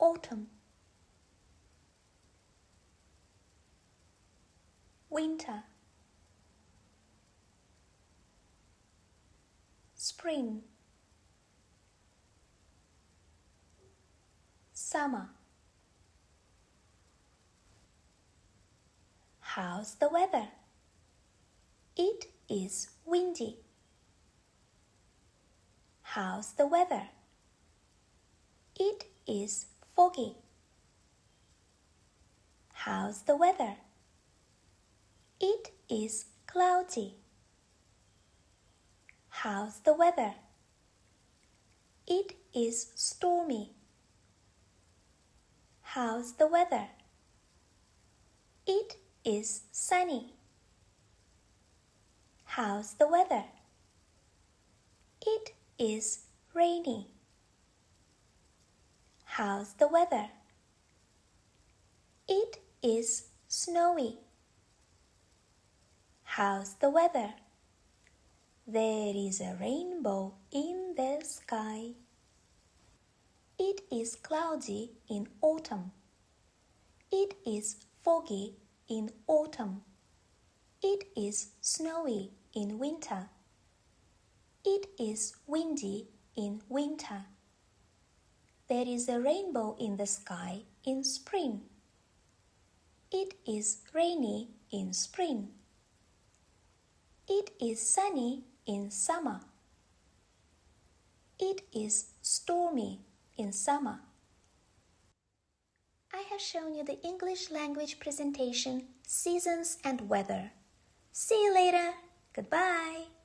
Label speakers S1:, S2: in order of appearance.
S1: autumn. Winter. Spring. Summer. How's the weather? It is windy. How's the weather? It is foggy. How's the weather? It is cloudy. How's the weather? It is stormy. How's the weather? It is sunny. How's the weather? It is rainy. How's the weather? It is snowy. How's the weather? There is a rainbow in the sky. It is cloudy in autumn. It is foggy in autumn. It is snowy in winter. It is windy in winter. There is a rainbow in the sky in spring. It is rainy in spring. It is sunny in summer. It is stormy in summer. I have shown you the English language presentation, Seasons and Weather. See you later. Goodbye.